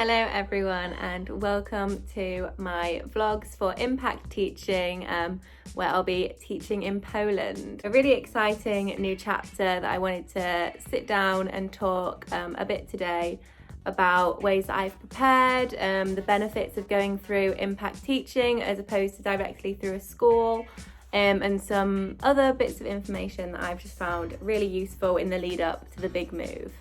Hello everyone and welcome to my vlogs for Impact Teaching, where I'll be teaching in Poland. A really exciting new chapter that I wanted to sit down and talk a bit today about ways that I've prepared, the benefits of going through Impact Teaching as opposed to directly through a school, and some other bits of information that I've just found really useful in the lead up to the big move.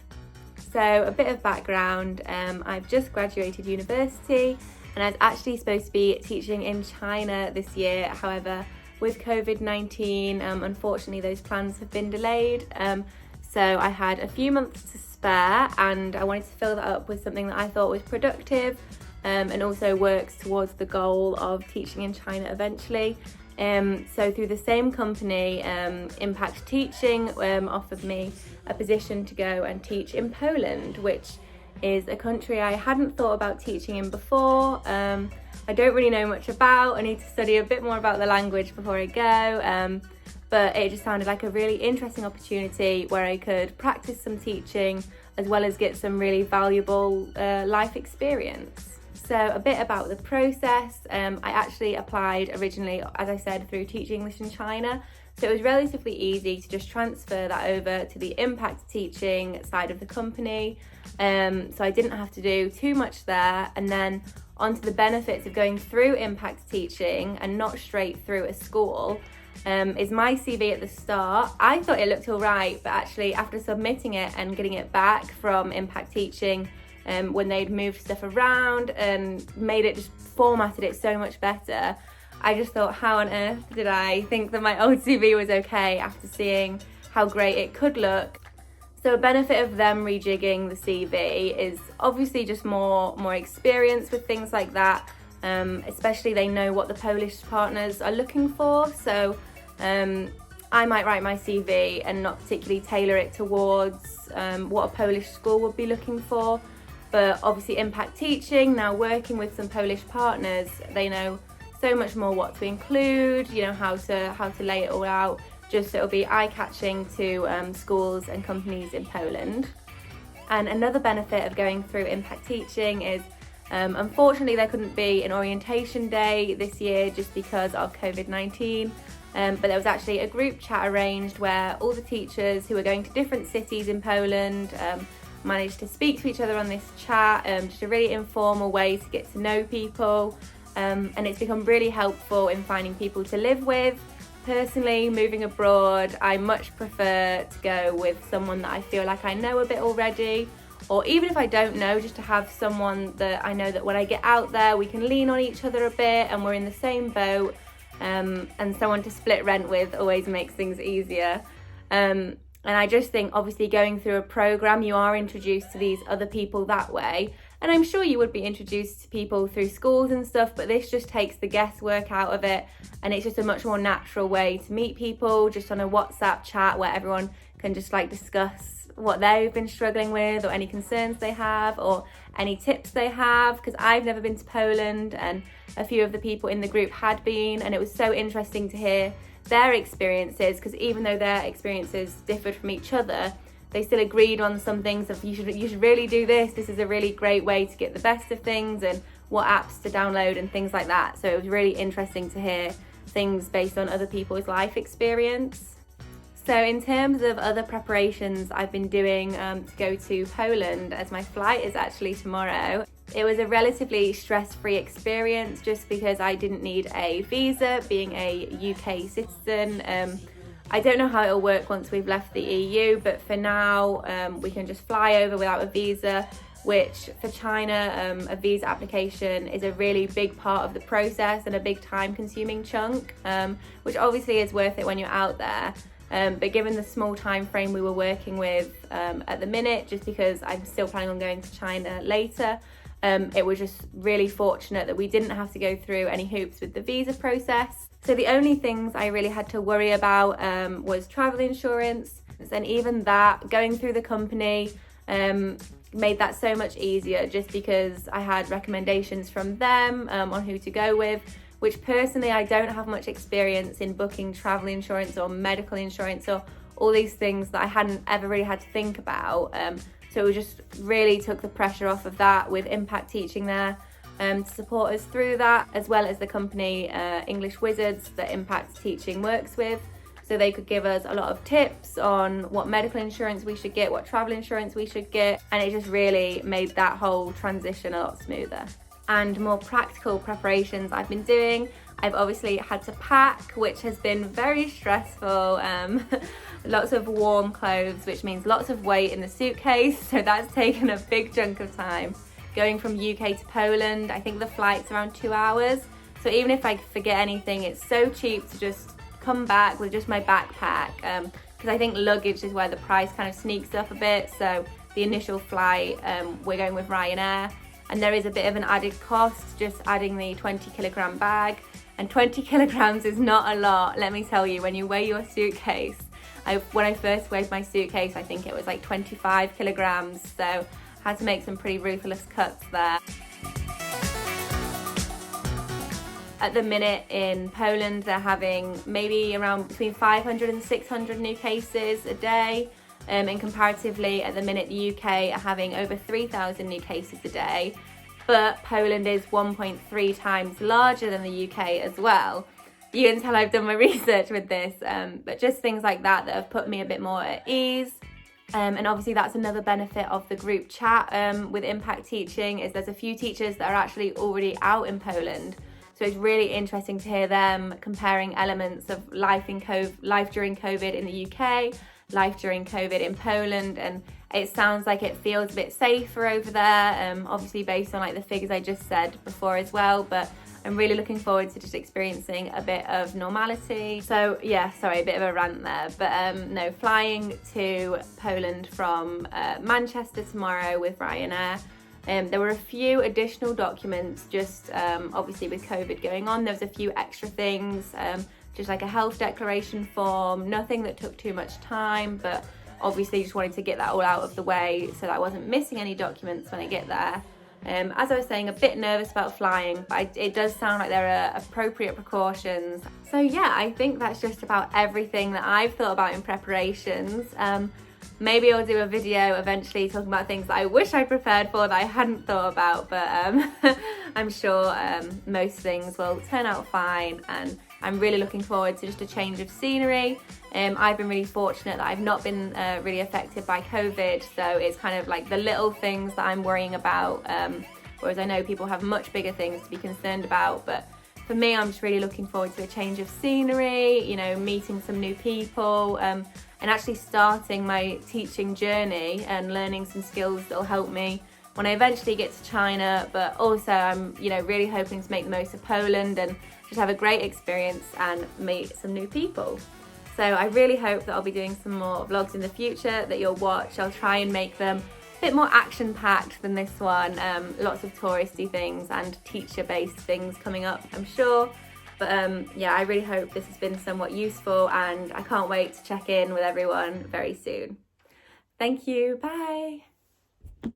So a bit of background, I've just graduated university and I was actually supposed to be teaching in China this year. However, with COVID-19, unfortunately those plans have been delayed. So I had a few months to spare and I wanted to fill that up with something that I thought was productive and also works towards the goal of teaching in China eventually. So through the same company, Impact Teaching offered me a position to go and teach in Poland, which is a country I hadn't thought about teaching in before. I don't really know much about. I need to study a bit more about the language before I go, but it just sounded like a really interesting opportunity where I could practice some teaching as well as get some really valuable life experience. So a bit about the process. I actually applied originally, as I said, through Teach English in China. So it was relatively easy to just transfer that over to the Impact Teaching side of the company. So I didn't have to do too much there. And then onto the benefits of going through Impact Teaching and not straight through a school is my CV at the start. I thought it looked all right, but actually after submitting it and getting it back from Impact Teaching, when they'd moved stuff around and made it, just formatted it so much better, I just thought, how on earth did I think that my old CV was okay after seeing how great it could look? So a benefit of them rejigging the CV is obviously just more experience with things like that, especially they know what the Polish partners are looking for. So I might write my CV and not particularly tailor it towards what a Polish school would be looking for. But obviously Impact Teaching, now working with some Polish partners, they know so much more what to include, you know, how to lay it all out, just so it'll be eye-catching to schools and companies in Poland. And another benefit of going through Impact Teaching is, unfortunately there couldn't be an orientation day this year just because of COVID-19, but there was actually a group chat arranged where all the teachers who were going to different cities in Poland managed to speak to each other on this chat, just a really informal way to get to know people, and it's become really helpful in finding people to live with. Personally, moving abroad, I much prefer to go with someone that I feel like I know a bit already, or even if I don't know, just to have someone that I know that when I get out there we can lean on each other a bit and we're in the same boat, and someone to split rent with always makes things easier. And I just think obviously going through a program, you are introduced to these other people that way. And I'm sure you would be introduced to people through schools and stuff, but this just takes the guesswork out of it. And it's just a much more natural way to meet people, just on a WhatsApp chat where everyone can just like discuss what they've been struggling with or any concerns they have or any tips they have. Because I've never been to Poland and a few of the people in the group had been, and it was so interesting to hear their experiences, because even though their experiences differed from each other, they still agreed on some things of you should really do this is a really great way to get the best of things, and what apps to download and things like that. So it was really interesting to hear things based on other people's life experience. So in terms of other preparations I've been doing to go to Poland, as my flight is actually tomorrow, it was a relatively stress-free experience just because I didn't need a visa, being a UK citizen. I don't know how it'll work once we've left the EU, but for now we can just fly over without a visa, which for China, a visa application is a really big part of the process and a big time-consuming chunk, which obviously is worth it when you're out there. But given the small time frame we were working with at the minute, just because I'm still planning on going to China later, it was just really fortunate that we didn't have to go through any hoops with the visa process. So the only things I really had to worry about was travel insurance, and even that, going through the company, made that so much easier just because I had recommendations from them on who to go with, which personally I don't have much experience in booking travel insurance or medical insurance or all these things that I hadn't ever really had to think about. So we just really took the pressure off of that with Impact Teaching there to support us through that, as well as the company English Wizards that Impact Teaching works with. So they could give us a lot of tips on what medical insurance we should get, what travel insurance we should get, and it just really made that whole transition a lot smoother. And more practical preparations I've been doing. I've obviously had to pack, which has been very stressful. Lots of warm clothes, which means lots of weight in the suitcase. So that's taken a big chunk of time. Going from UK to Poland, I think the flight's around 2 hours. So even if I forget anything, it's so cheap to just come back with just my backpack. Because I think luggage is where the price kind of sneaks up a bit. So the initial flight, we're going with Ryanair. And there is a bit of an added cost, just adding the 20 kilogram bag. And 20 kilograms is not a lot, let me tell you, when you weigh your suitcase. When I first weighed my suitcase, I think it was like 25 kilograms. So I had to make some pretty ruthless cuts there. At the minute in Poland, they're having maybe around between 500 and 600 new cases a day. And comparatively, at the minute, the UK are having over 3,000 new cases a day. But Poland is 1.3 times larger than the UK as well. You can tell I've done my research with this, but just things like that have put me a bit more at ease. And obviously that's another benefit of the group chat with Impact Teaching, is there's a few teachers that are actually already out in Poland. So it's really interesting to hear them comparing elements of life during COVID in the UK, life during COVID in Poland, and it sounds like it feels a bit safer over there, obviously based on like the figures I just said before as well, but I'm really looking forward to just experiencing a bit of normality. So yeah, sorry, a bit of a rant there, but no, flying to Poland from Manchester tomorrow with Ryanair. There were a few additional documents, just obviously with COVID going on, there was a few extra things, just like a health declaration form, nothing that took too much time, but obviously just wanted to get that all out of the way so that I wasn't missing any documents when I get there. As I was saying, a bit nervous about flying, but it does sound like there are appropriate precautions. So yeah, I think that's just about everything that I've thought about in preparations. Maybe I'll do a video eventually talking about things that I wish I prepared for that I hadn't thought about, but I'm sure most things will turn out fine, and I'm really looking forward to just a change of scenery. I've been really fortunate that I've not been really affected by COVID, so it's kind of like the little things that I'm worrying about, whereas I know people have much bigger things to be concerned about. But for me, I'm just really looking forward to a change of scenery, you know, meeting some new people, and actually starting my teaching journey and learning some skills that will help me when I eventually get to China. But also I'm, you know, really hoping to make the most of Poland and just have a great experience and meet some new people. So I really hope that I'll be doing some more vlogs in the future that you'll watch. I'll try and make them a bit more action-packed than this one. Lots of touristy things and teacher-based things coming up, I'm sure. But yeah, I really hope this has been somewhat useful, and I can't wait to check in with everyone very soon. Thank you, bye.